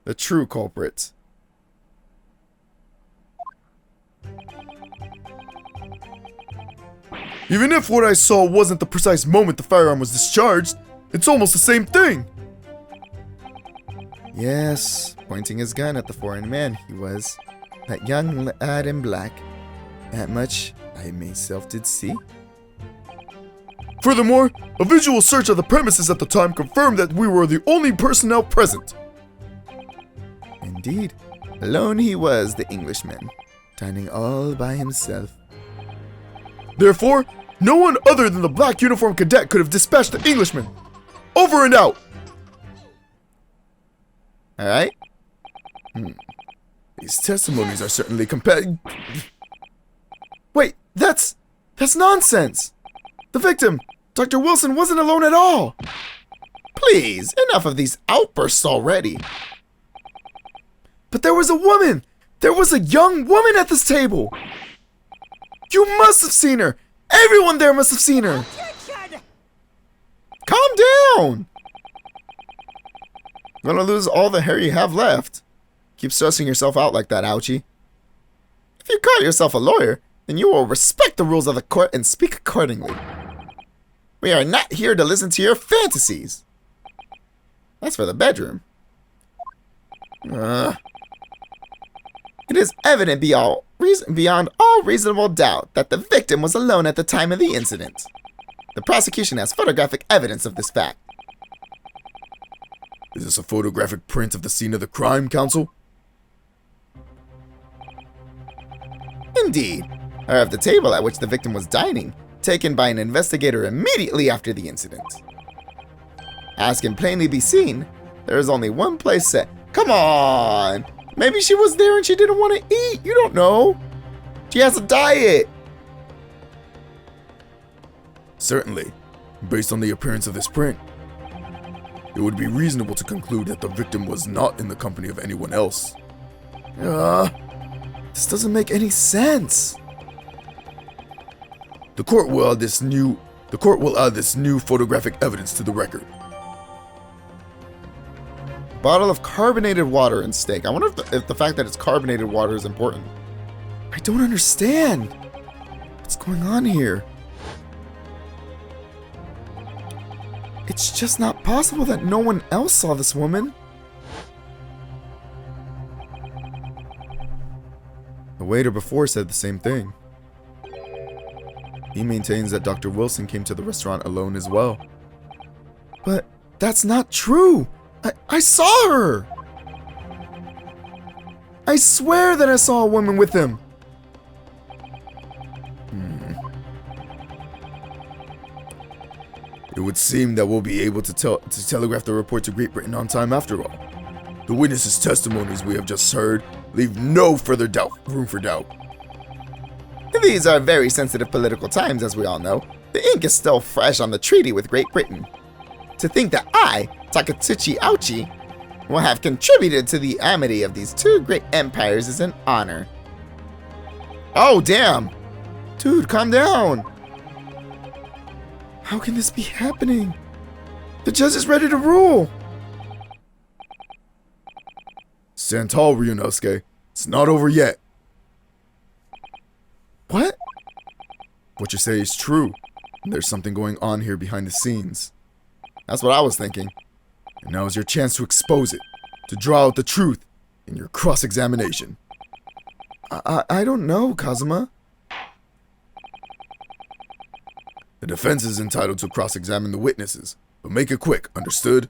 The true culprit. Even if what I saw wasn't the precise moment the firearm was discharged, it's almost the same thing. Yes, pointing his gun at the foreign man he was. That young lad in black. That much I myself did see. Furthermore, a visual search of the premises at the time confirmed that we were the only personnel present. Indeed, alone he was, the Englishman, dining all by himself. Therefore, no one other than the black uniformed cadet could have dispatched the Englishman. Over and out! Alright. These testimonies are certainly compelling. Wait, that's nonsense! The victim, Dr. Wilson, wasn't alone at all! Please, enough of these outbursts already. But there was a woman! There was a young woman at this table! You must have seen her! Everyone there must have seen her! Calm down! You're gonna lose all the hair you have left. Keep stressing yourself out like that, Ouchie. If you call yourself a lawyer, then you will respect the rules of the court and speak accordingly. We are not here to listen to your fantasies. That's for the bedroom. It is evident beyond all reasonable doubt that the victim was alone at the time of the incident. The prosecution has photographic evidence of this fact. Is this a photographic print of the scene of the crime, counsel? Indeed. Or of the table at which the victim was dining, taken by an investigator immediately after the incident. As can plainly be seen, there is only one place set. Come on! Maybe she was there and she didn't want to eat. You don't know. She has a diet. Certainly, based on the appearance of this print, it would be reasonable to conclude that the victim was not in the company of anyone else. This doesn't make any sense. The court will add this new photographic evidence to the record. Bottle of carbonated water and steak. I wonder if the fact that it's carbonated water is important. I don't understand. What's going on here? It's just not possible that no one else saw this woman. The waiter before said the same thing. He maintains that Dr. Wilson came to the restaurant alone as well. But that's not true. I saw her. I swear that I saw a woman with him. It would seem that we'll be able to telegraph the report to Great Britain on time after all. The witnesses' testimonies we have just heard leave no further room for doubt. These are very sensitive political times, as we all know. The ink is still fresh on the treaty with Great Britain. To think that I, Takatsuchi Ouchi, will have contributed to the amity of these two great empires is an honor. Oh, damn! Dude, calm down! How can this be happening? The judge is ready to rule! Stand tall, Ryunosuke. It's not over yet. What? What you say is true. There's something going on here behind the scenes. That's what I was thinking. And now is your chance to expose it, to draw out the truth in your cross-examination. I don't know, Kazuma. The defense is entitled to cross-examine the witnesses, but make it quick, understood?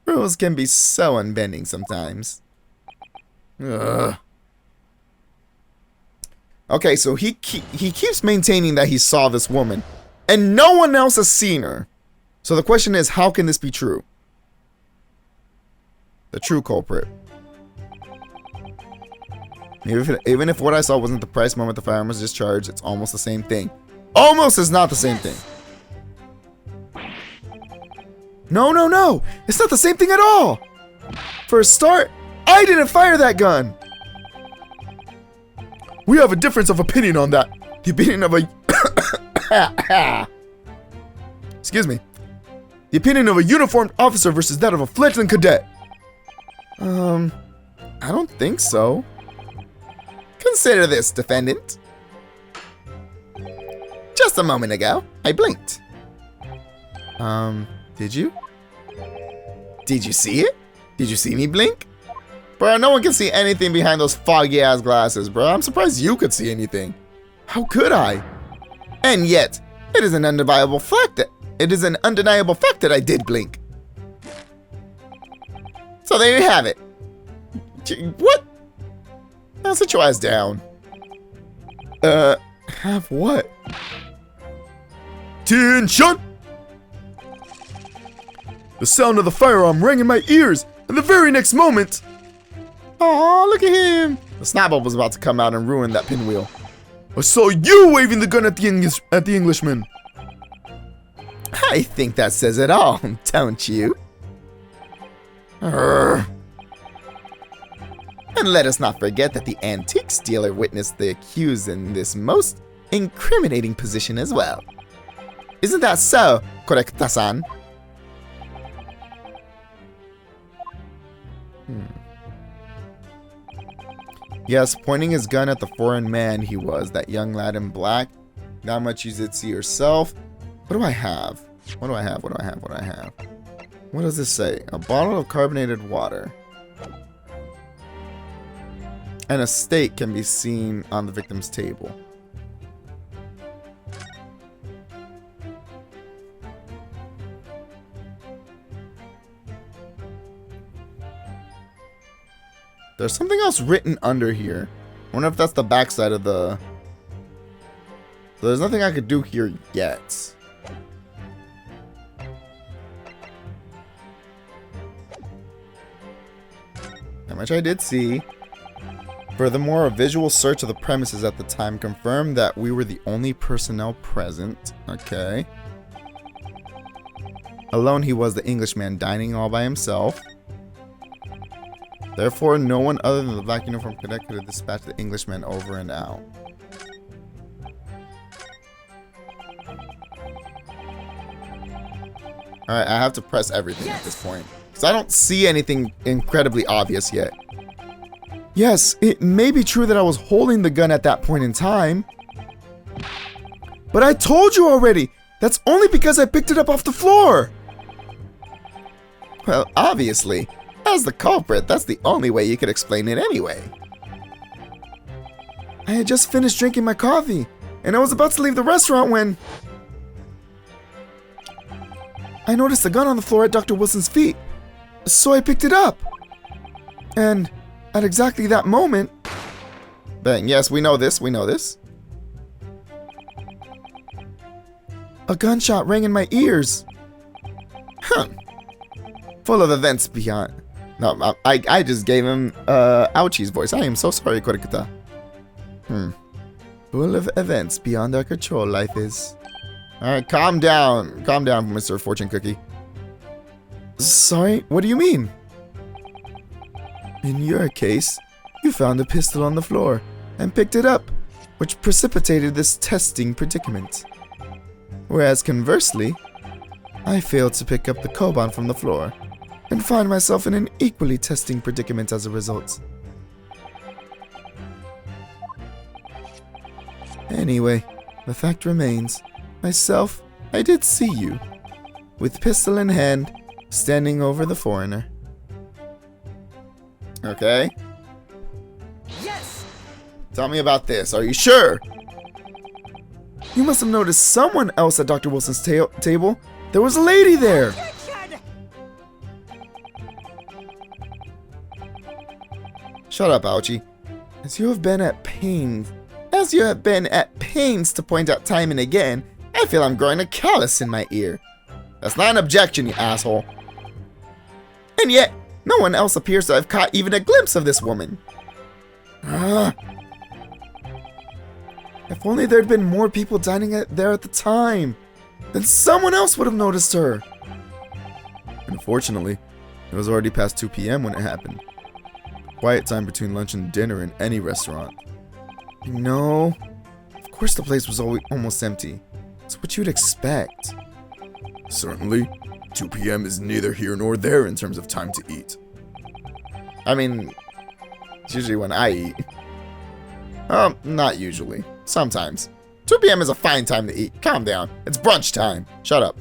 Rules can be so unbending sometimes. Okay, so he keeps maintaining that he saw this woman, and no one else has seen her. So the question is, how can this be true? The true culprit. Even if what I saw wasn't the precise moment the firearm was discharged, it's almost the same thing. Almost is not the same thing. No. It's not the same thing at all. For a start, I didn't fire that gun. We have a difference of opinion on that. The opinion of a... Excuse me. The opinion of a uniformed officer versus that of a fledgling cadet. I don't think so. Consider this, defendant. Just a moment ago, I blinked. Did you? Did you see it? Did you see me blink? Bro, no one can see anything behind those foggy-ass glasses, bro. I'm surprised you could see anything. How could I? And yet, it is an undeniable fact that I did blink. So there you have it. What? Now sit your ass down. Have what? Attention! The sound of the firearm rang in my ears, and the very next moment... Aw, look at him! The snapple was about to come out and ruin that pinwheel. I saw you waving the gun at the Englishman. I think that says it all, don't you? Urgh. And let us not forget that the antiques dealer witnessed the accused in this most incriminating position as well. Isn't that so, Korekta-san? Yes, pointing his gun at the foreign man he was, that young lad in black. Not much you did see yourself. What do I have? What do I have? What do I have? What do I have? What does this say? A bottle of carbonated water. And a steak can be seen on the victim's table. There's something else written under here. I wonder if that's the backside of the... So there's nothing I could do here yet. How much I did see. Furthermore, a visual search of the premises at the time confirmed that we were the only personnel present. Okay. Alone he was the Englishman dining all by himself. Therefore, no one other than the black uniform cadet could have dispatched the Englishman over and out. Alright, I have to press everything at this point. Because I don't see anything incredibly obvious yet. Yes, it may be true that I was holding the gun at that point in time. But I told you already! That's only because I picked it up off the floor! Well, obviously. As the culprit, that's the only way you could explain it anyway. I had just finished drinking my coffee, and I was about to leave the restaurant when... I noticed the gun on the floor at Dr. Wilson's feet, so I picked it up. And at exactly that moment... Bang, yes, we know this, A gunshot rang in my ears. Huh. Full of events beyond... No, I just gave him Ouchie's voice. I am so sorry, Korekita. Full of events beyond our control, life is. Alright, calm down. Calm down, Mr. Fortune Cookie. Sorry, what do you mean? In your case, you found a pistol on the floor and picked it up, which precipitated this testing predicament. Whereas conversely, I failed to pick up the Koban from the floor and find myself in an equally testing predicament as a result. Anyway, the fact remains, myself, I did see you, with pistol in hand, standing over the foreigner. Okay. Yes! Tell me about this, are you sure? You must have noticed someone else at Dr. Wilson's table. There was a lady there! Shut up, Ouchie. As you have been at pains to point out time and again, I feel I'm growing a callus in my ear. That's not an objection, you asshole. And yet, no one else appears to have caught even a glimpse of this woman. If only there'd been more people dining there at the time, then someone else would have noticed her. Unfortunately, it was already past 2 p.m. when it happened. Quiet time between lunch and dinner in any restaurant. No, of course the place was almost empty. It's what you'd expect. Certainly, 2 p.m. is neither here nor there in terms of time to eat. I mean, it's usually when I eat. Not usually. Sometimes. 2 p.m. is a fine time to eat. Calm down. It's brunch time. Shut up.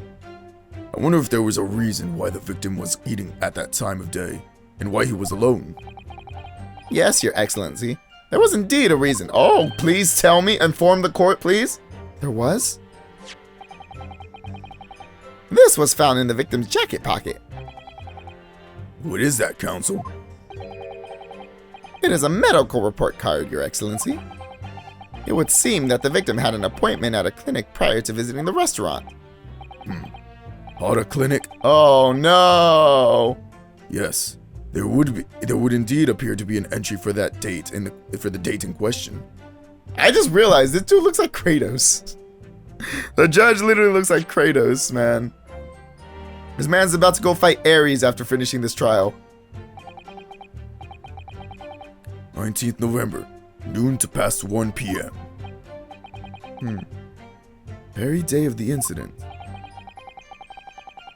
I wonder if there was a reason why the victim was eating at that time of day, and why he was alone. Yes, Your Excellency. There was indeed a reason. Oh, please tell me. Inform the court, please. There was? This was found in the victim's jacket pocket. What is that, Counsel? It is a medical report card, Your Excellency. It would seem that the victim had an appointment at a clinic prior to visiting the restaurant. At a clinic? Oh no! Yes, there would indeed appear to be an entry for that date for the date in question. I just realized this dude looks like Kratos. The judge literally looks like Kratos, man. This man's about to go fight Ares after finishing this trial. 19th November, noon to past 1 p.m. Very day of the incident.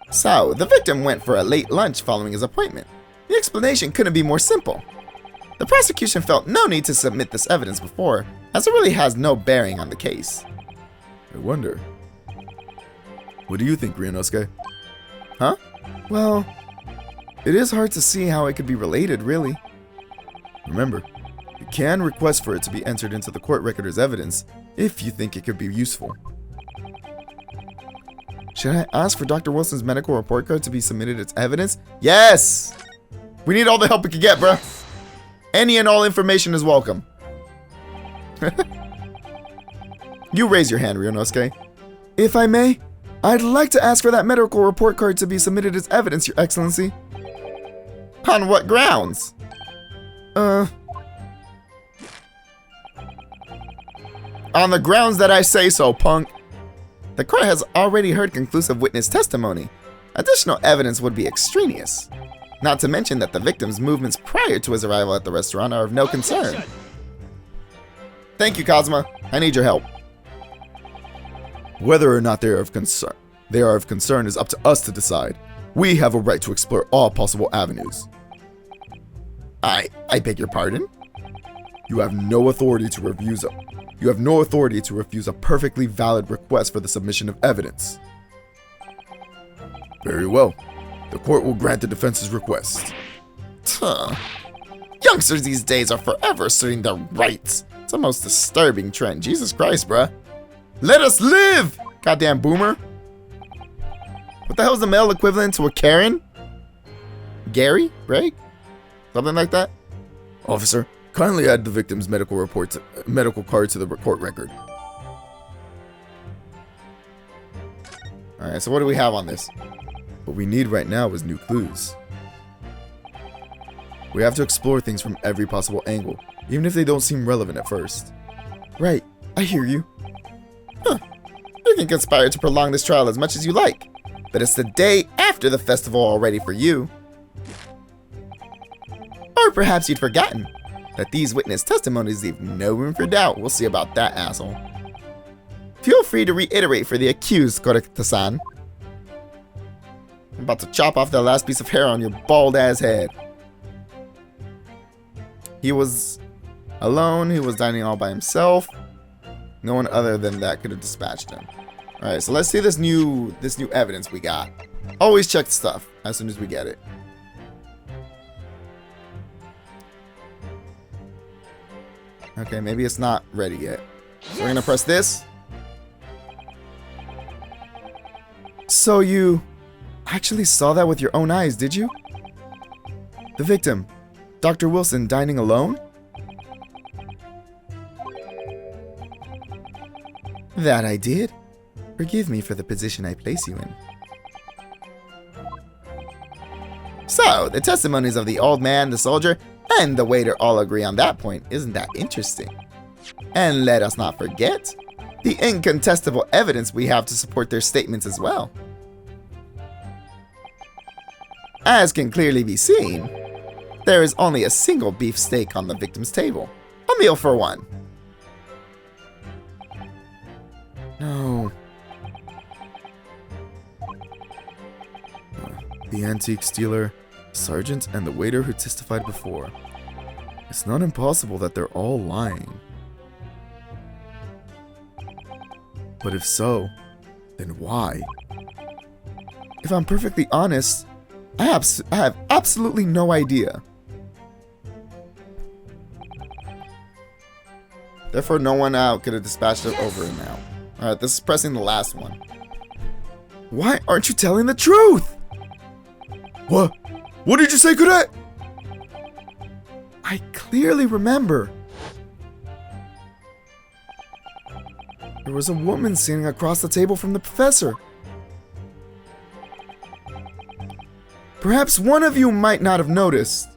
So, the victim went for a late lunch following his appointment. The explanation couldn't be more simple. The prosecution felt no need to submit this evidence before, as it really has no bearing on the case. I wonder. What do you think, Ryunosuke? Huh? Well, it is hard to see how it could be related, really. Remember, you can request for it to be entered into the court record as evidence if you think it could be useful. Should I ask for Dr. Wilson's medical report card to be submitted as evidence? Yes! We need all the help we can get, bruh. Any and all information is welcome. You raise your hand, Ryunosuke. If I may, I'd like to ask for that medical report card to be submitted as evidence, Your Excellency. On what grounds? On the grounds that I say so, punk. The court has already heard conclusive witness testimony. Additional evidence would be extraneous. Not to mention that the victim's movements prior to his arrival at the restaurant are of no concern. Thank you, Cosma. I need your help. Whether or not they are of concern is up to us to decide. We have a right to explore all possible avenues. I beg your pardon? You have no authority to refuse a perfectly valid request for the submission of evidence. Very well. The court will grant the defense's request. Youngsters these days are forever asserting their rights. It's the most disturbing trend. Jesus Christ, bruh. Let us live! Goddamn boomer. What the hell is the male equivalent to a Karen? Gary? Right? Something like that? Officer, kindly add the victim's medical card to the court record. Alright, so what do we have on this? What we need right now is new clues. We have to explore things from every possible angle, even if they don't seem relevant at first. Right, I hear you. You can conspire to prolong this trial as much as you like, but it's the day after the festival already for you. Or perhaps you'd forgotten that these witness testimonies leave no room for doubt. We'll see about that, asshole. Feel free to reiterate for the accused, Korekita-san. I'm about to chop off the last piece of hair on your bald-ass head. He was alone. He was dining all by himself. No one other than that could have dispatched him. Alright, so let's see this new evidence we got. Always check stuff as soon as we get it. Okay, maybe it's not ready yet. So we're gonna press this. So you actually saw that with your own eyes, did you? The victim, Dr. Wilson, dining alone? That I did. Forgive me for the position I place you in. So, the testimonies of the old man, the soldier, and the waiter all agree on that point. Isn't that interesting? And let us not forget the incontestable evidence we have to support their statements as well. As can clearly be seen, there is only a single beef steak on the victim's table. A meal for one. No. The antique stealer Sergeant and the waiter who testified before. It's not impossible that they're all lying. But if so, then why? If I'm perfectly honest, I have absolutely no idea. Therefore, no one out could have dispatched it over now. Alright, this is pressing the last one. Why aren't you telling the truth? What? What did you say, Cadet? I clearly remember. There was a woman sitting across the table from the professor. Perhaps one of you might not have noticed.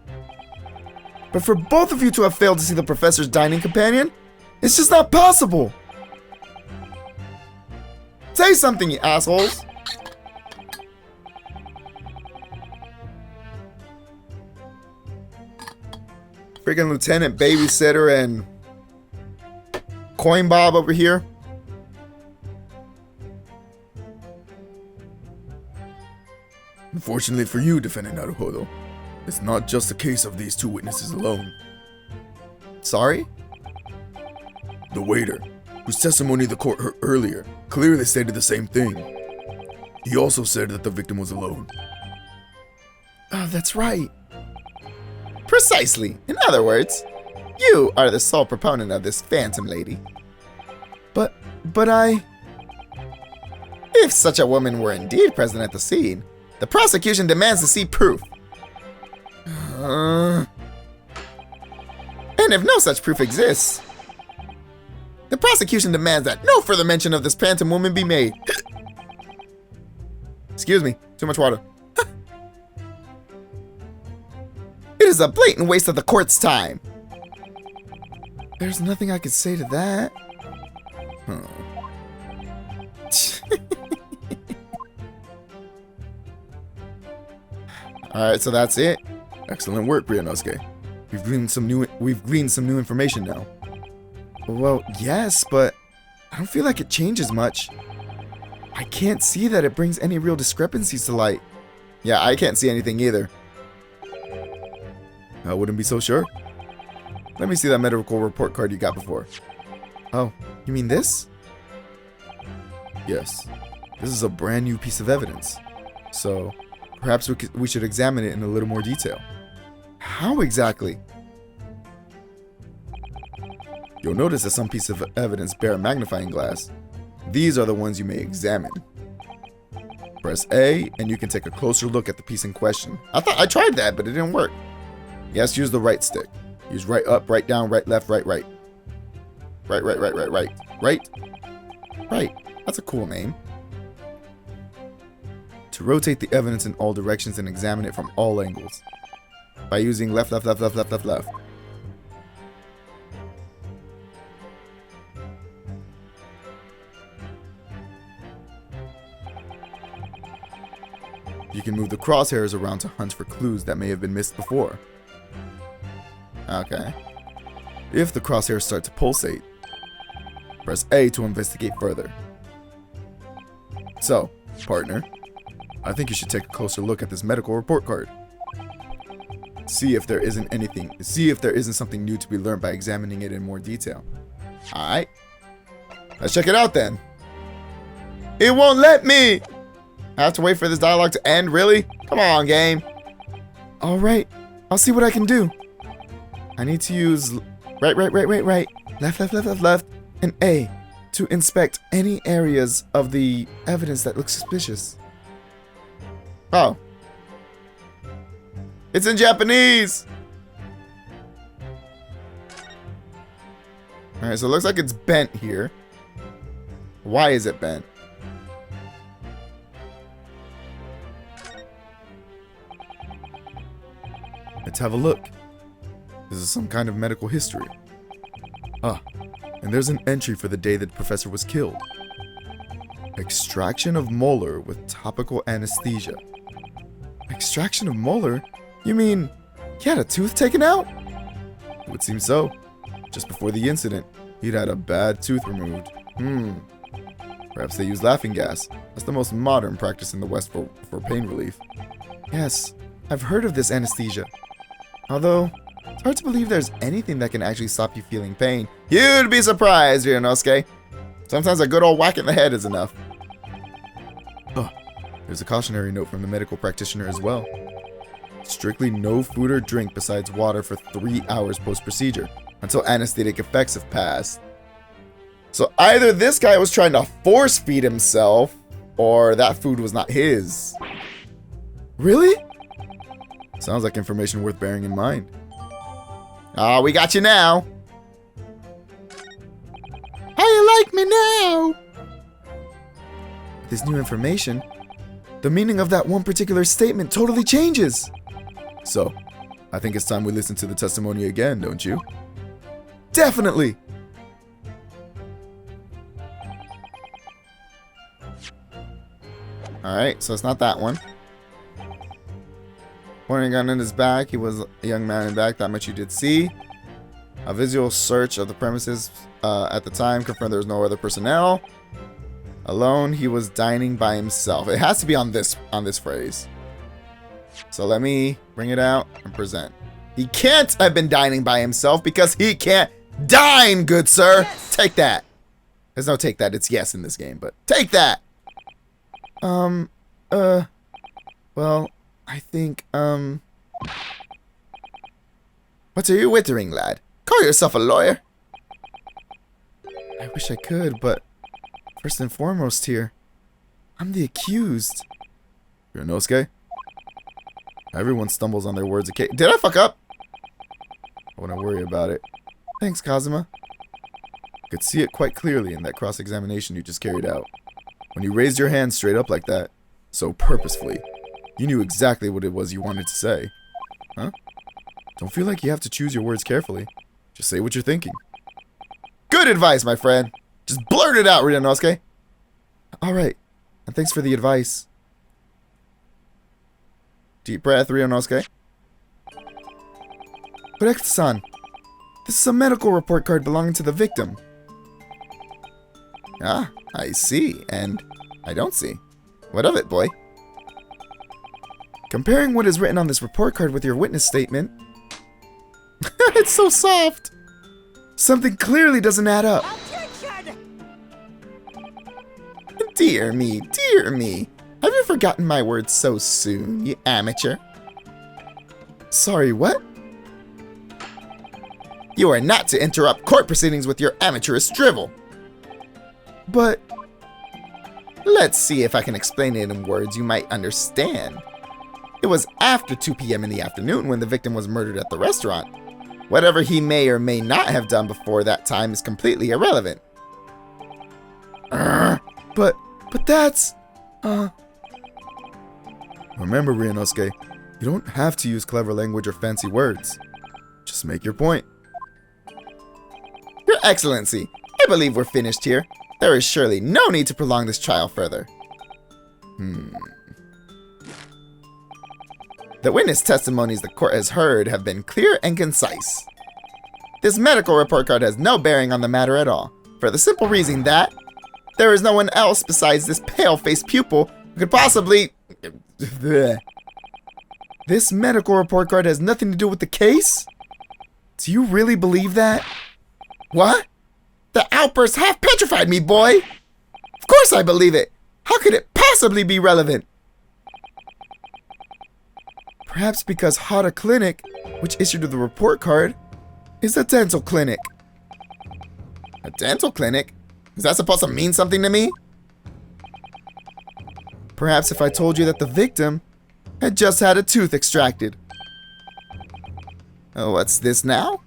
But for both of you to have failed to see the professor's dining companion, it's just not possible. Say something, you assholes. Freaking Lieutenant Babysitter and Coin Bob over here. Unfortunately for you, Defendant Naruhodo, it's not just a case of these two witnesses alone. Sorry? The waiter, whose testimony the court heard earlier, clearly stated the same thing. He also said that the victim was alone. Oh, that's right. Precisely. In other words, you are the sole proponent of this phantom lady. But I... If such a woman were indeed present at the scene, the prosecution demands to see proof. And if no such proof exists, the prosecution demands that no further mention of this phantom woman be made. Excuse me, too much water. It is a blatant waste of the court's time. There's nothing I could say to that. Alright, so that's it. Excellent work, Ryunosuke. We've gleaned some new information now. Well, yes, but I don't feel like it changes much. I can't see that it brings any real discrepancies to light. Yeah, I can't see anything either. I wouldn't be so sure. Let me see that medical report card you got before. Oh, you mean this? Yes. This is a brand new piece of evidence. So, perhaps we should examine it in a little more detail. How exactly? You'll notice that some pieces of evidence bear a magnifying glass. These are the ones you may examine. Press A, and you can take a closer look at the piece in question. I tried that, but it didn't work. Yes, use the right stick. Use right up, right down, right left, right right. Right. Right. That's a cool name. To rotate the evidence in all directions and examine it from all angles. By using left. You can move the crosshairs around to hunt for clues that may have been missed before. Okay. If the crosshairs start to pulsate, press A to investigate further. So, partner, I think you should take a closer look at this medical report card. See if there isn't something new to be learned by examining it in more detail. Alright. Let's check it out then. It won't let me! I have to wait for this dialogue to end, really? Come on, game. Alright, I'll see what I can do. I need to use right, left, and A to inspect any areas of the evidence that look suspicious. Oh. It's in Japanese! Alright, so it looks like it's bent here. Why is it bent? Let's have a look. This is some kind of medical history. Ah, and there's an entry for the day that the professor was killed. Extraction of molar with topical anesthesia. Extraction of molar? You mean he had a tooth taken out? It would seem so. Just before the incident, he'd had a bad tooth removed. Perhaps they use laughing gas. That's the most modern practice in the West for pain relief. Yes, I've heard of this anesthesia. Although, it's hard to believe there's anything that can actually stop you feeling pain. You'd be surprised, Ryunosuke. Sometimes a good old whack in the head is enough. Oh, there's a cautionary note from the medical practitioner as well. Strictly no food or drink besides water for 3 hours post-procedure, until anesthetic effects have passed. So either this guy was trying to force feed himself, or that food was not his. Really? Sounds like information worth bearing in mind. Ah, we got you now. How you like me now? With this new information, the meaning of that one particular statement totally changes. So, I think it's time we listen to the testimony again, don't you? Definitely! Alright, so it's not that one. Pointing gun in his back, he was a young man in back, that much you did see. A visual search of the premises at the time confirmed there was no other personnel. Alone, he was dining by himself. It has to be on this phrase. So let me bring it out and present. He can't have been dining by himself because he can't dine, good sir. Yes. Take that. There's no take that. It's yes in this game, but take that. Well, I think, What are you wittering, lad? Call yourself a lawyer. I wish I could, but first and foremost here, I'm the accused. Ryunosuke? Everyone stumbles on their words. Did I fuck up? I wouldn't worry about it. Thanks, Kazuma. I could see it quite clearly in that cross-examination you just carried out. When you raised your hand straight up like that, so purposefully, you knew exactly what it was you wanted to say. Huh? Don't feel like you have to choose your words carefully. Just say what you're thinking. Good advice, my friend. Just blurt it out, Ryunosuke. Alright, and thanks for the advice. Deep breath, Ryunosuke. Correct-san. This is a medical report card belonging to the victim. Ah, I see, and I don't see. What of it, boy? Comparing what is written on this report card with your witness statement... It's so soft! Something clearly doesn't add up. Dear me, dear me. Have you forgotten my words so soon, you amateur? Sorry, what? You are not to interrupt court proceedings with your amateurish drivel. But... Let's see if I can explain it in words you might understand. It was after 2 p.m. in the afternoon when the victim was murdered at the restaurant. Whatever he may or may not have done before that time is completely irrelevant. But that's... Remember, Ryunosuke, you don't have to use clever language or fancy words. Just make your point. Your Excellency, I believe we're finished here. There is surely no need to prolong this trial further. The witness testimonies the court has heard have been clear and concise. This medical report card has no bearing on the matter at all, for the simple reason that there is no one else besides this pale-faced pupil who could possibly... This medical report card has nothing to do with the case? Do you really believe that? What? The outburst half petrified me, boy! Of course I believe it! How could it possibly be relevant? Perhaps because Hata Clinic, which issued the report card, is a dental clinic. A dental clinic? Is that supposed to mean something to me? Perhaps if I told you that the victim had just had a tooth extracted. Oh, what's this now?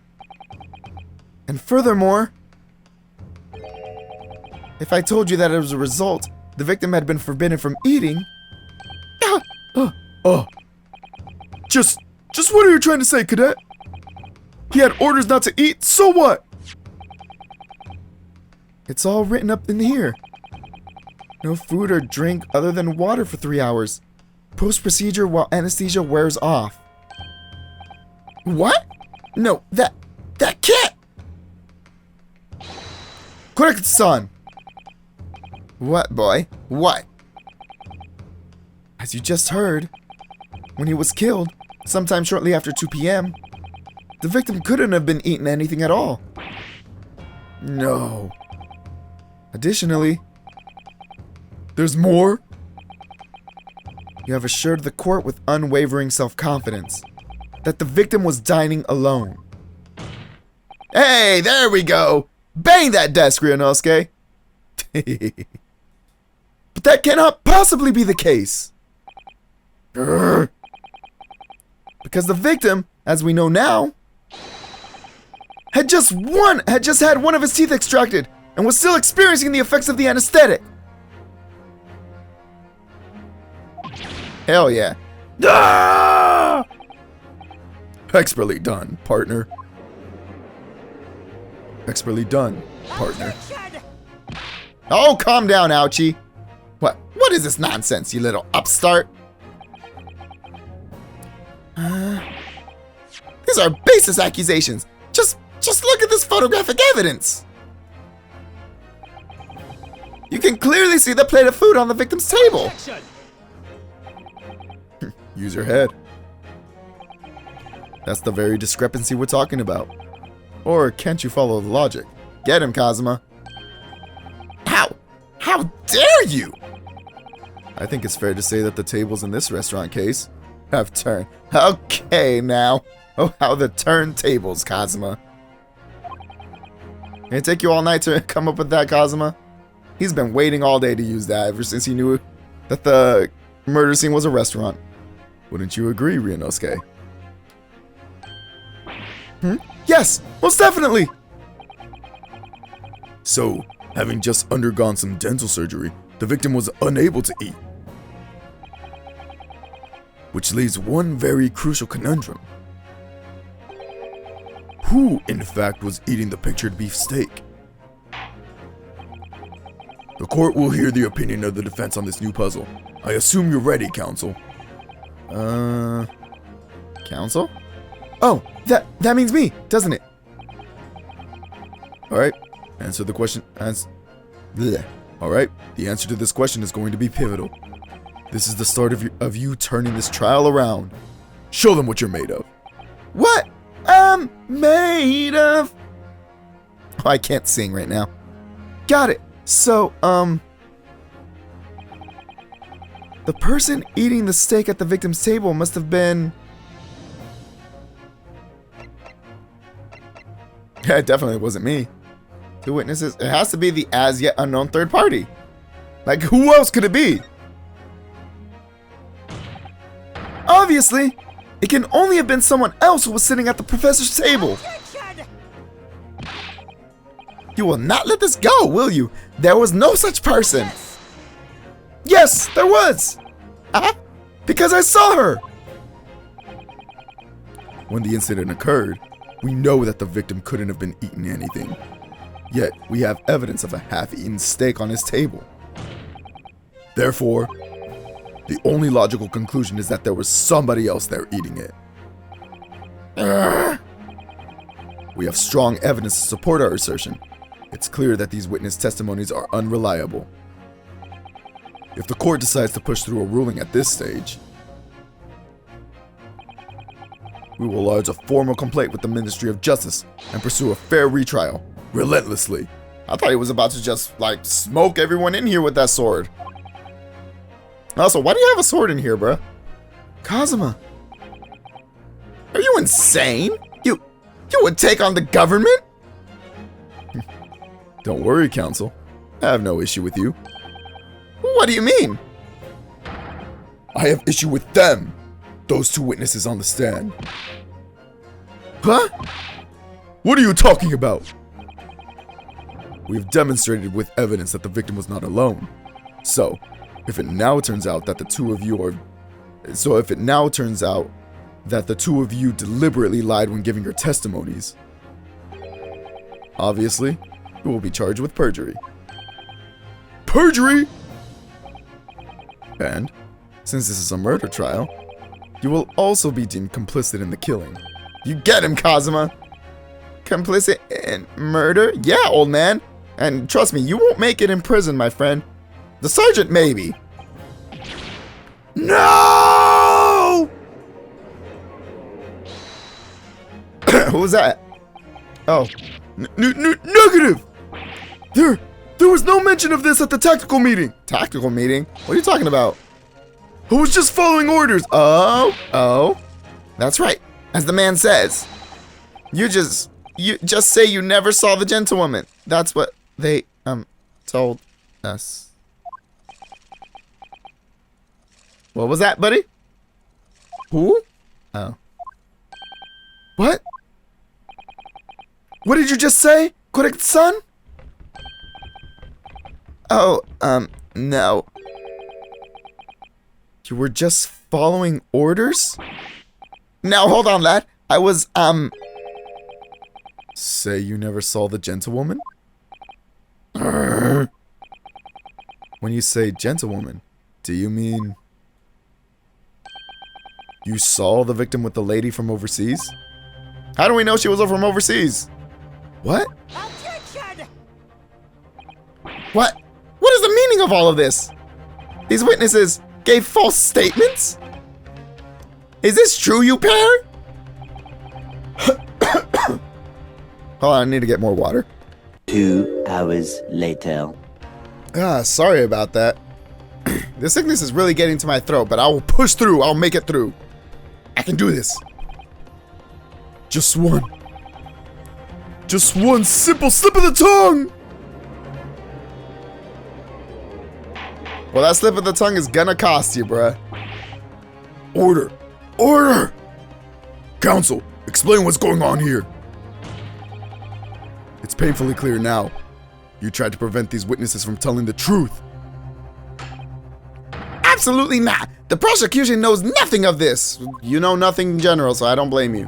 And furthermore, if I told you that as a result, the victim had been forbidden from eating... Just what are you trying to say, Cadet? He had orders not to eat, so what? It's all written up in here. No food or drink other than water for 3 hours. Post-procedure while anesthesia wears off. What? No, that can't... Correct-san. What, boy? What? As you just heard, when he was killed, sometime shortly after 2 p.m., the victim couldn't have been eating anything at all. No. Additionally, There's more? you have assured the court with unwavering self-confidence that the victim was dining alone. Hey, there we go! Bang that desk, Ryunosuke! But that cannot possibly be the case. Grr. Because the victim, as we know now, had just had one of his teeth extracted and was still experiencing the effects of the anesthetic. Hell yeah. Ah! Expertly done, partner. Expertly done, partner. Oh, calm down, Ouchie. What is this nonsense, you little upstart? These are baseless accusations. Just look at this photographic evidence. You can clearly see the plate of food on the victim's table. Use your head. That's the very discrepancy we're talking about. Or can't you follow the logic? Get him, Kazuma. How dare you? I think it's fair to say that the tables in this restaurant case have turned. Okay, now. Oh, how the turntables, Kazuma. Can it take you all night to come up with that, Kazuma? He's been waiting all day to use that ever since he knew that the murder scene was a restaurant. Wouldn't you agree, Ryunosuke? Yes, most definitely. So, having just undergone some dental surgery, the victim was unable to eat. Which leaves one very crucial conundrum. Who, in fact, was eating the pictured beef steak? The court will hear the opinion of the defense on this new puzzle. I assume you're ready, counsel. Counsel? Oh, that means me, doesn't it? Alright, answer the question Alright, the answer to this question is going to be pivotal. This is the start of you turning this trial around. Show them what you're made of. What I'm made of. Oh, I can't sing right now. Got it. So, the person eating the steak at the victim's table must have been... Yeah, it definitely wasn't me. Two witnesses. It has to be the as yet unknown third party. Like, who else could it be? Obviously, it can only have been someone else who was sitting at the professor's table. You will not let this go, will you? There was no such person. Yes, there was. Because I saw her. When the incident occurred, we know that the victim couldn't have been eating anything. Yet, we have evidence of a half-eaten steak on his table. Therefore, the only logical conclusion is that there was somebody else there eating it. We have strong evidence to support our assertion. It's clear that these witness testimonies are unreliable. If the court decides to push through a ruling at this stage, we will lodge a formal complaint with the Ministry of Justice and pursue a fair retrial, relentlessly. I thought he was about to just, like, smoke everyone in here with that sword. Also, why do you have a sword in here, bruh? Kazuma. Are you insane? You would take on the government? Don't worry, counsel. I have no issue with you. What do you mean? I have issue with them. Those two witnesses on the stand. Huh? What are you talking about? We have demonstrated with evidence that the victim was not alone. So, if it now turns out that the two of you deliberately lied when giving your testimonies, obviously, you will be charged with perjury. Perjury? And, since this is a murder trial, you will also be deemed complicit in the killing. You get him, Kazuma. Complicit in murder? Yeah, old man. And trust me, you won't make it in prison, my friend. The sergeant, maybe. No! Who was that? Oh. Negative! There was no mention of this at the tactical meeting. Tactical meeting? What are you talking about? I was just following orders. Oh. That's right. As the man says. You just say you never saw the gentlewoman. That's what they, told us. What was that, buddy? Who? Oh. What? What did you just say? Correct-san? Oh, no. You were just following orders? Now, hold on, lad. I was, Say you never saw the gentlewoman? When you say gentlewoman, do you mean you saw the victim with the lady from overseas? How do we know she was from overseas? What? Objection! What? What is the meaning of all of this? These witnesses gave false statements? Is this true, you pair? Hold on, I need to get more water. 2 hours later. Sorry about that. This sickness is really getting to my throat, but I will push through. I'll make it through. I can do this. Just one simple slip of the tongue. Well, that slip of the tongue is gonna cost you, bruh. Order! Counsel, explain what's going on here. It's painfully clear now. You tried to prevent these witnesses from telling the truth. Absolutely not. The prosecution knows nothing of this. You know nothing in general, so I don't blame you.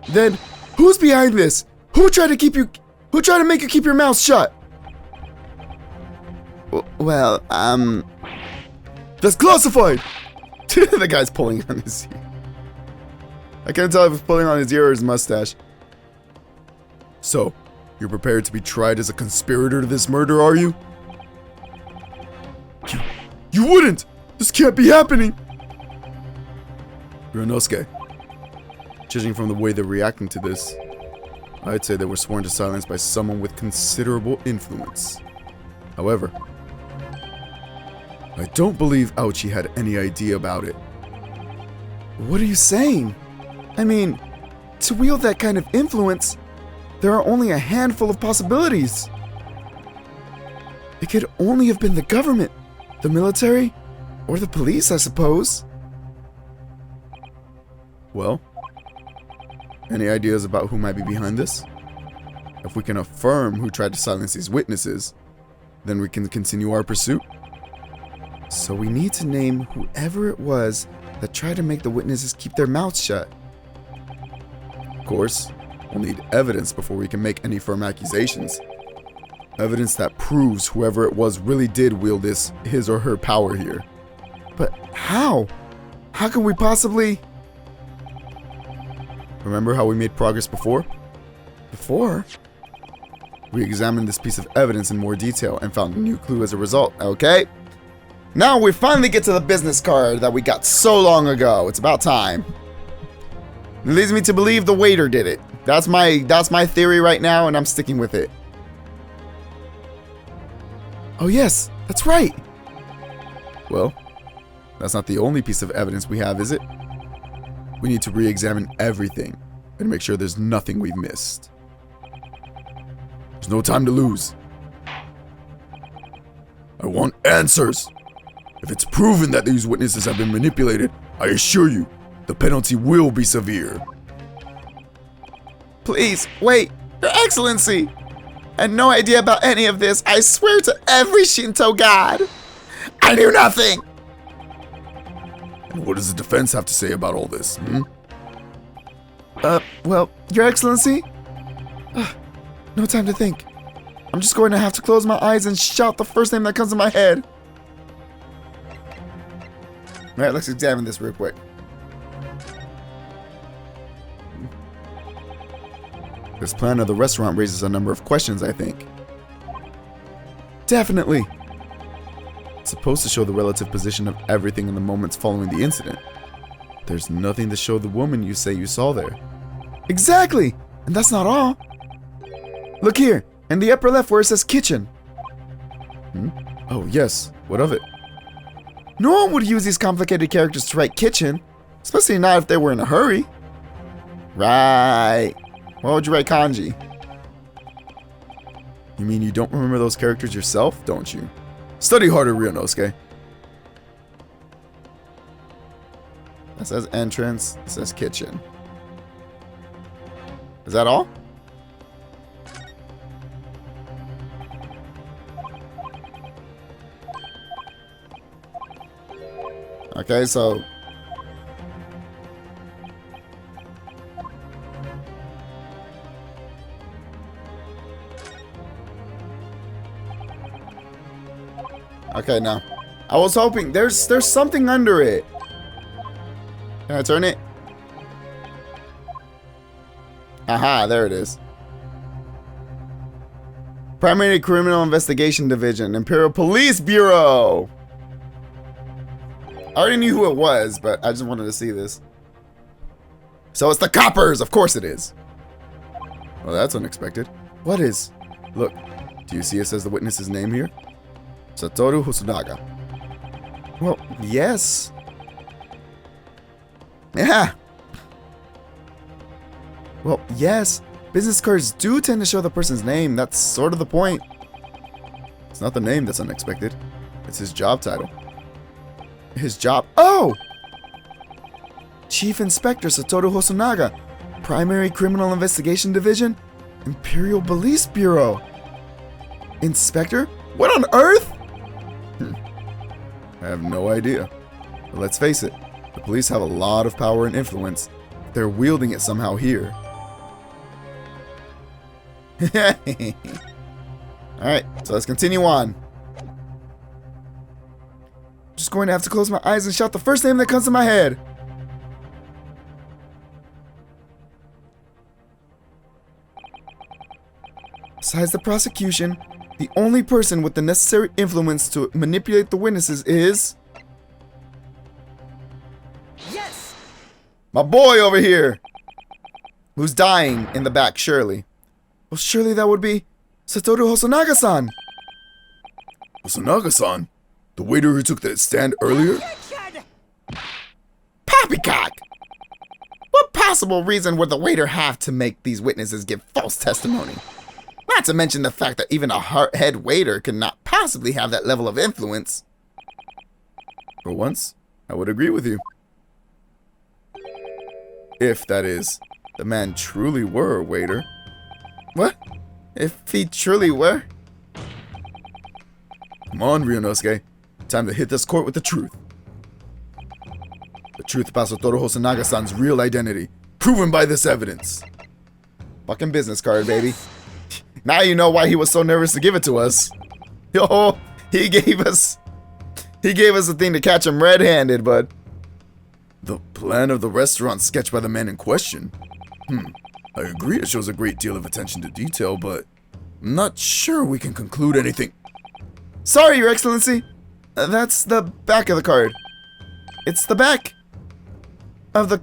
Then, who's behind this? Who tried to make you keep your mouth shut? Well, that's classified! The guy's pulling on his ear. I can't tell if he's pulling on his ear or his mustache. So, you're prepared to be tried as a conspirator to this murder, are you? You wouldn't! This can't be happening! Ryunosuke, judging from the way they're reacting to this, I'd say they were sworn to silence by someone with considerable influence. However, I don't believe Ouchi had any idea about it. What are you saying? I mean, to wield that kind of influence, there are only a handful of possibilities. It could only have been the government, the military, or the police, I suppose. Well, any ideas about who might be behind this? If we can affirm who tried to silence these witnesses, then we can continue our pursuit. So we need to name whoever it was that tried to make the witnesses keep their mouths shut. Of course, we'll need evidence before we can make any firm accusations. Evidence that proves whoever it was really did wield his or her power here. But how? How can we possibly... Remember how we made progress before? Before? We examined this piece of evidence in more detail and found a new clue as a result, okay? Now we finally get to the business card that we got so long ago. It's about time. It leads me to believe the waiter did it. That's my theory right now, and I'm sticking with it. Oh yes, that's right. Well, that's not the only piece of evidence we have, is it? We need to re-examine everything and make sure there's nothing we've missed. There's no time to lose. I want answers. If it's proven that these witnesses have been manipulated, I assure you, the penalty will be severe. Please, wait, Your Excellency! I had no idea about any of this. I swear to every Shinto god. I knew nothing! And what does the defense have to say about all this, Well, Your Excellency? No time to think. I'm just going to have to close my eyes and shout the first name that comes to my head. Alright, let's examine this real quick. This plan of the restaurant raises a number of questions, I think. Definitely. It's supposed to show the relative position of everything in the moments following the incident. There's nothing to show the woman you say you saw there. Exactly! And that's not all. Look here, in the upper left where it says kitchen. Oh, yes. What of it? No one would use these complicated characters to write kitchen, especially not if they were in a hurry. Right. Why would you write kanji? You mean you don't remember those characters yourself, don't you? Study harder, Ryunosuke. That says entrance, it says kitchen. Is that all? Okay, so okay, now I was hoping there's something under it. Can I turn it? Aha, there it is. Primary Criminal Investigation Division, Imperial Police Bureau. I already knew who it was, but I just wanted to see this. So it's the coppers! Of course it is. Well, that's unexpected. What is? Look, do you see it says the witness's name here? Satoru Hosonaga. Well, yes. Yeah. Well, yes. Business cards do tend to show the person's name. That's sort of the point. It's not the name that's unexpected. It's his job title. His job. Oh! Chief Inspector Satoru Hosonaga, Primary Criminal Investigation Division, Imperial Police Bureau. Inspector? What on earth? I have no idea. But let's face it, the police have a lot of power and influence. They're wielding it somehow here. Alright, so let's continue on. Just going to have to close my eyes and shout the first name that comes to my head. Besides the prosecution, the only person with the necessary influence to manipulate the witnesses is... Yes! my boy over here! Who's dying in the back, surely. Well, surely that would be Satoru Hosonaga-san! Hosonaga-san? The waiter who took the stand earlier? Objection! Poppycock! What possible reason would the waiter have to make these witnesses give false testimony? Not to mention the fact that even a head waiter could not possibly have that level of influence. For once, I would agree with you. If, that is, the man truly were a waiter. What? If he truly were? Come on, Ryunosuke. Time to hit this court with the truth. The truth about Satoru Hosonaga-san's real identity, proven by this evidence. Fucking business card, baby. Now you know why he was so nervous to give it to us. Yo, he gave us a thing to catch him red-handed, but... The plan of the restaurant sketched by the man in question. I agree it shows a great deal of attention to detail, but I'm not sure we can conclude anything. Sorry, Your Excellency. That's the back of the card. It's the back of the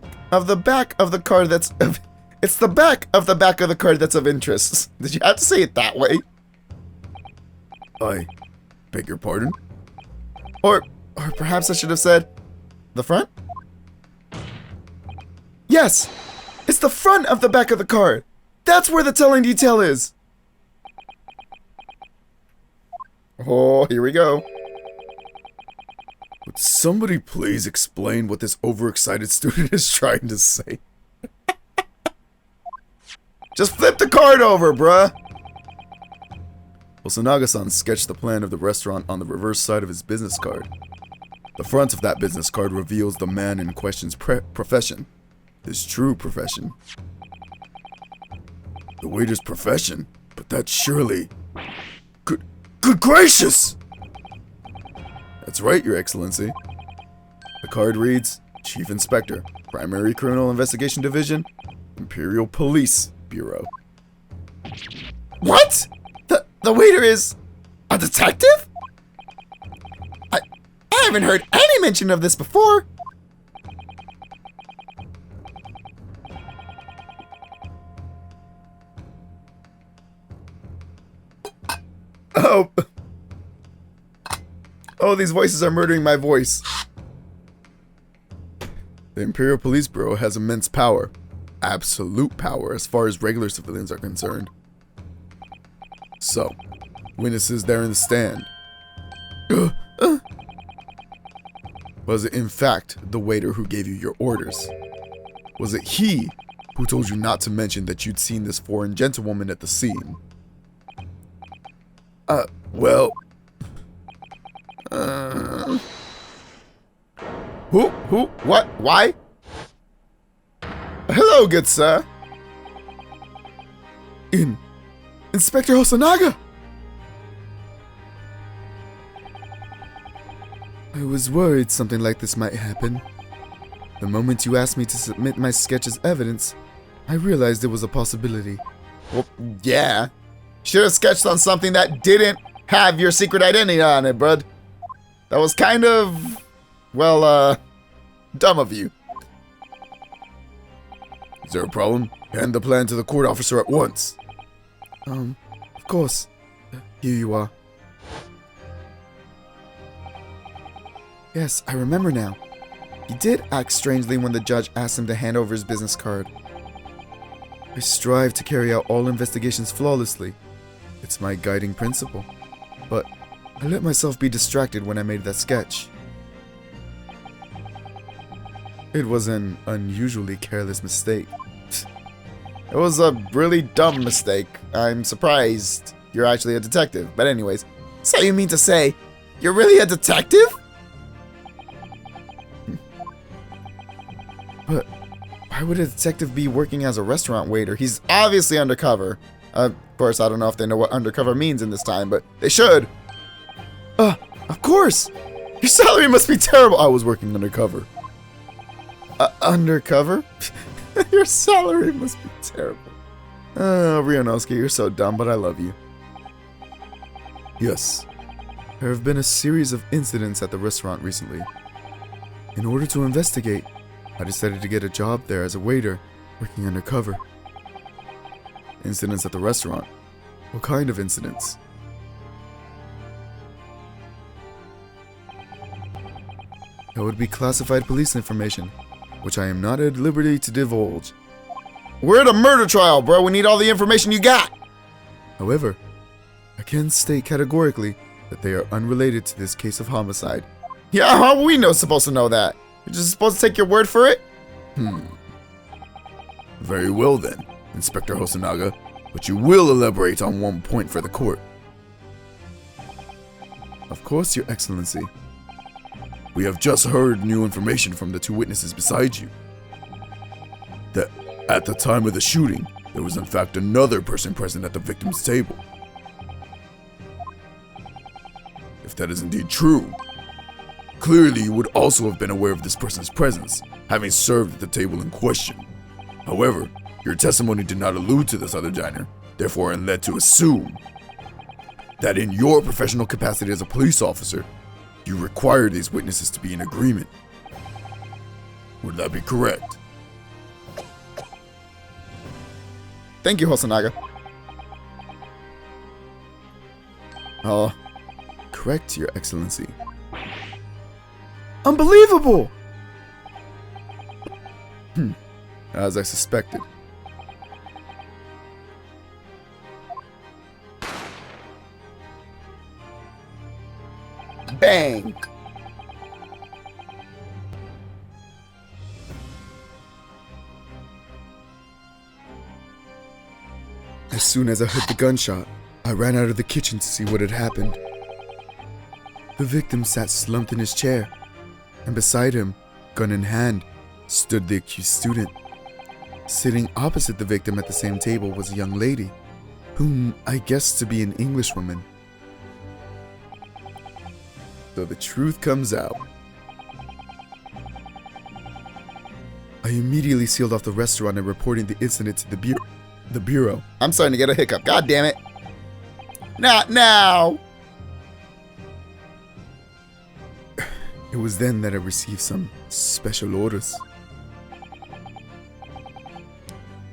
back of the card that's of... It's the back of the card that's of interest. Did you have to say it that way? I beg your pardon? Or perhaps I should have said the front? Yes! It's the front of the back of the card. That's where the telling detail is. Oh, here we go. Would somebody please explain what this overexcited student is trying to say? Just flip the card over, bruh. Hosonaga-san sketched the plan of the restaurant on the reverse side of his business card. The front of that business card reveals the man in question's profession. His true profession. The waiter's profession? But that's surely... Good gracious! That's right, Your Excellency. The card reads, Chief Inspector, Primary Criminal Investigation Division, Imperial Police Bureau. What? The waiter is a detective? I haven't heard any mention of this before. Help! Oh, these voices are murdering my voice. The Imperial Police Bureau has immense power. Absolute power as far as regular civilians are concerned. So, witnesses there in the stand. Was it in fact the waiter who gave you your orders? Was it he who told you not to mention that you'd seen this foreign gentlewoman at the scene? Well... Who? What? Why? Hello, good sir. Inspector Hosonaga! I was worried something like this might happen. The moment you asked me to submit my sketch as evidence, I realized it was a possibility. Well, yeah. Should have sketched on something that didn't have your secret identity on it, bud. That was kind of, well, dumb of you. Is there a problem? Hand the plan to the court officer at once. Of course. Here you are. Yes, I remember now. He did act strangely when the judge asked him to hand over his business card. I strive to carry out all investigations flawlessly. It's my guiding principle. But I let myself be distracted when I made that sketch. It was an unusually careless mistake. It was a really dumb mistake. I'm surprised you're actually a detective. But anyways, so you mean to say you're really a detective? But why would a detective be working as a restaurant waiter? He's obviously undercover. Of course, I don't know if they know what undercover means in this time, but they should. Of course! Your salary must be terrible! I was working undercover. Undercover? Your salary must be terrible. Rionowski, you're so dumb, but I love you. Yes. There have been a series of incidents at the restaurant recently. In order to investigate, I decided to get a job there as a waiter, working undercover. Incidents at the restaurant? What kind of incidents? That would be classified police information, which I am not at liberty to divulge. We're at a murder trial, bro. We need all the information you got. However, I can state categorically that they are unrelated to this case of homicide. Yeah, how are we supposed to know that? You're just supposed to take your word for it? Very well then, Inspector Hosonaga, but you will elaborate on one point for the court. Of course, Your Excellency. We have just heard new information from the two witnesses beside you. That at the time of the shooting, there was in fact another person present at the victim's table. If that is indeed true, clearly you would also have been aware of this person's presence, having served at the table in question. However, your testimony did not allude to this other diner, therefore I'm led to assume that in your professional capacity as a police officer, you require these witnesses to be in agreement. Would that be correct? Thank you, Hosonaga. Correct, Your Excellency. Unbelievable! As I suspected. Bang! As soon as I heard the gunshot, I ran out of the kitchen to see what had happened. The victim sat slumped in his chair, and beside him, gun in hand, stood the accused student. Sitting opposite the victim at the same table was a young lady, whom I guessed to be an Englishwoman. So the truth comes out. I immediately sealed off the restaurant and reported the incident to the bureau. I'm starting to get a hiccup. God damn it. Not now. It was then that I received some special orders.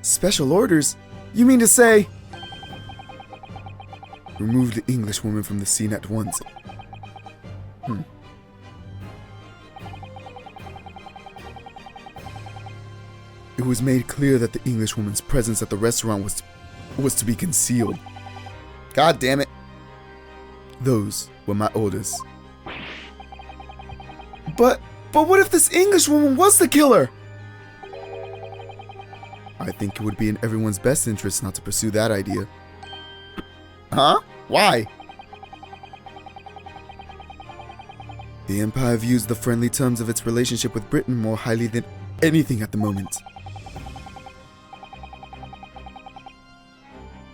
Special orders? You mean to say... Remove the Englishwoman from the scene at once. It was made clear that the Englishwoman's presence at the restaurant was to be concealed. God damn it. Those were my orders. But what if this Englishwoman was the killer? I think it would be in everyone's best interest not to pursue that idea. Huh? Why? The Empire views the friendly terms of its relationship with Britain more highly than anything at the moment.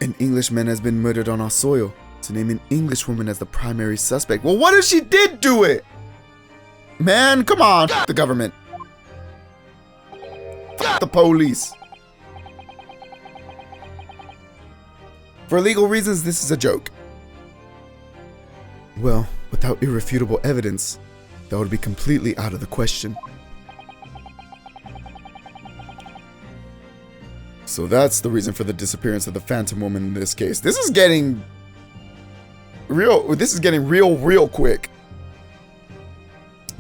An Englishman has been murdered on our soil. To name an Englishwoman as the primary suspect. Well, what if she did do it? Man, come on. F the government. F the police. For legal reasons, this is a joke. Well, without irrefutable evidence, that would be completely out of the question. So that's the reason for the disappearance of the Phantom Woman in this case. This is getting real quick.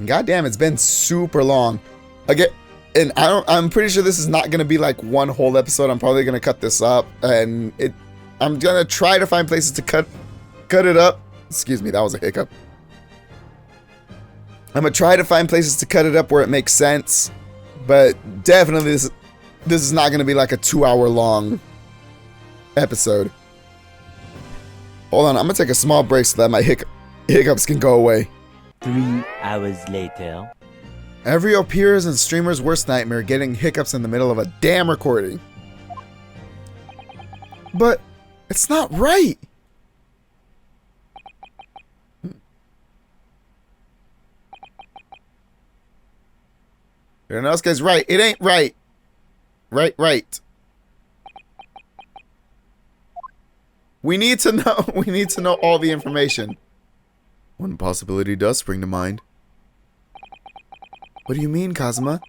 God damn, it's been super long. Again, and I'm pretty sure this is not gonna be like one whole episode. I'm probably gonna cut this up, and I'm gonna try to find places to cut it up. Excuse me, that was a hiccup. I'm gonna try to find places to cut it up where it makes sense, but definitely this is not gonna be like a 2-hour long episode. Hold on, I'm gonna take a small break so that my hiccups can go away. 3 hours later. Every OPer's and streamer's worst nightmare, getting hiccups in the middle of a damn recording. But it's not right. Inosuke's right. It ain't right. Right. We need to know all the information. One possibility does spring to mind. What do you mean, Kazuma?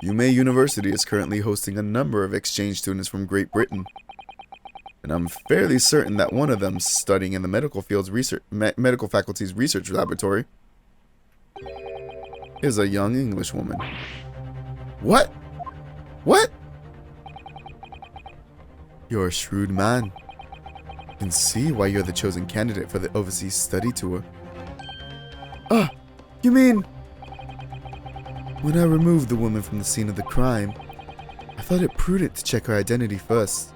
Yume University is currently hosting a number of exchange students from Great Britain. And I'm fairly certain that one of them studying in the medical faculty's research laboratory is a young English woman. What? What? You're a shrewd man. I can see why you're the chosen candidate for the overseas study tour. You mean... When I removed the woman from the scene of the crime, I thought it prudent to check her identity first.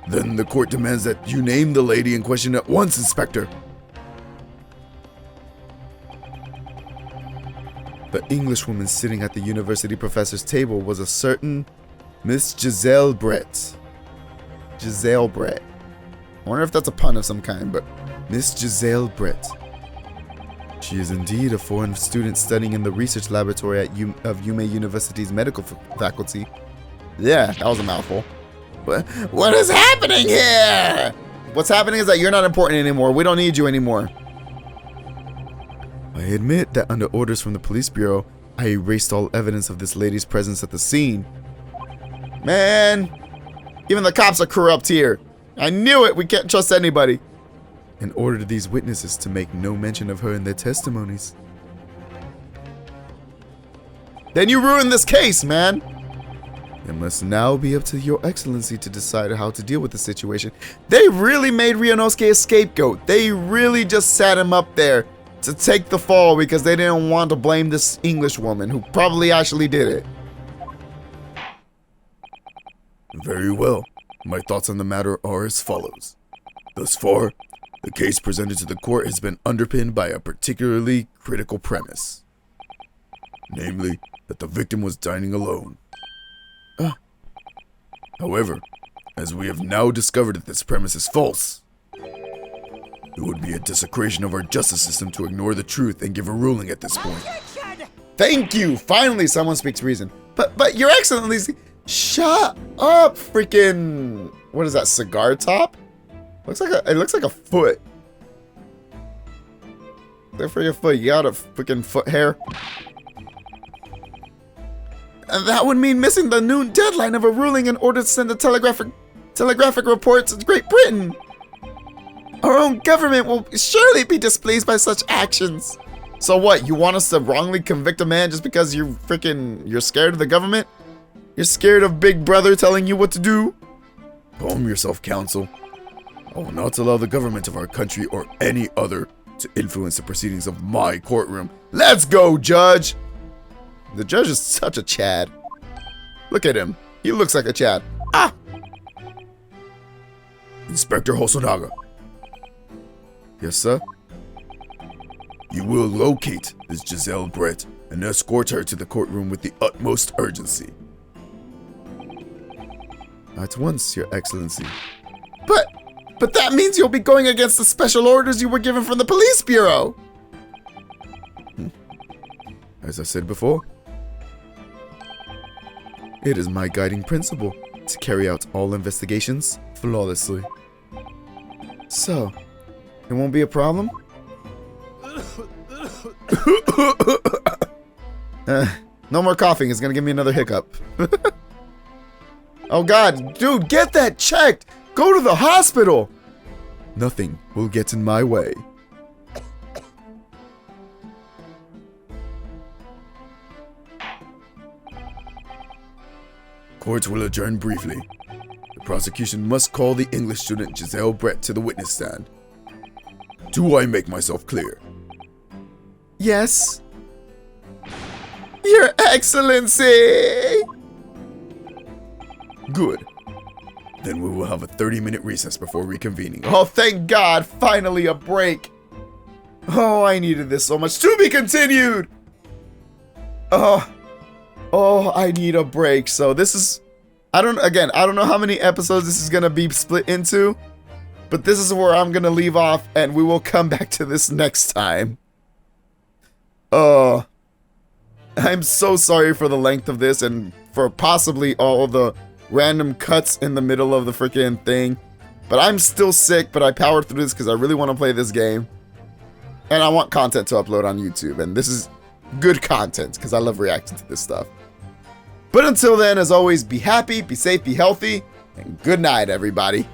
Then the court demands that you name the lady in question at once, Inspector. The Englishwoman sitting at the university professor's table was a certain Miss Giselle Brett. Giselle Brett. I wonder if that's a pun of some kind, but Miss Giselle Brett. She is indeed a foreign student studying in the research laboratory of Yume University's medical faculty. Yeah, that was a mouthful. What is happening here? What's happening is that you're not important anymore. We don't need you anymore. I admit that under orders from the police bureau, I erased all evidence of this lady's presence at the scene. Man, even the cops are corrupt here. I knew it. We can't trust anybody. And ordered these witnesses to make no mention of her in their testimonies. Then you ruined this case, man. It must now be up to your excellency to decide how to deal with the situation. They really made Ryunosuke a scapegoat. They really just sat him up there to take the fall because they didn't want to blame this English woman who probably actually did it. Very well. My thoughts on the matter are as follows. Thus far, the case presented to the court has been underpinned by a particularly critical premise. Namely, that the victim was dining alone. However, as we have now discovered that this premise is false, it would be a desecration of our justice system to ignore the truth and give a ruling at this point. Thank you! Finally, someone speaks reason. But Your Excellency, shut up, freaking... What is that, cigar top? It looks like a foot. There for your foot. You got a freaking foot hair. And that would mean missing the noon deadline of a ruling in order to send a telegraphic report to Great Britain. Our own government will surely be displeased by such actions. So what, you want us to wrongly convict a man just because you're scared of the government? You're scared of Big Brother telling you what to do? Calm yourself, counsel. I will not allow the government of our country or any other to influence the proceedings of my courtroom. Let's go, Judge! The judge is such a Chad. Look at him. He looks like a Chad. Ah! Inspector Hosonaga. Yes, sir? You will locate this Giselle Brett and escort her to the courtroom with the utmost urgency. At once, Your Excellency. But that means you'll be going against the special orders you were given from the police bureau. As I said before, it is my guiding principle to carry out all investigations flawlessly. So, it won't be a problem? No more coughing. It's gonna give me another hiccup. Oh God, dude, get that checked. Go to the hospital. Nothing will get in my way. Court will adjourn briefly. The prosecution must call the English student Giselle Brett to the witness stand. Do I make myself clear? Yes. Your Excellency! Good. Then we will have a 30-minute recess before reconvening. Oh, thank God! Finally a break! Oh, I needed this so much. To be continued! Oh, I need a break. So this is... I don't know how many episodes this is going to be split into. But this is where I'm going to leave off. And we will come back to this next time. I'm so sorry for the length of this. And for possibly all the random cuts in the middle of the freaking thing. But I'm still sick. But I powered through this because I really want to play this game. And I want content to upload on YouTube. And this is good content because I love reacting to this stuff. But until then, as always, be happy, be safe, be healthy, and good night, everybody.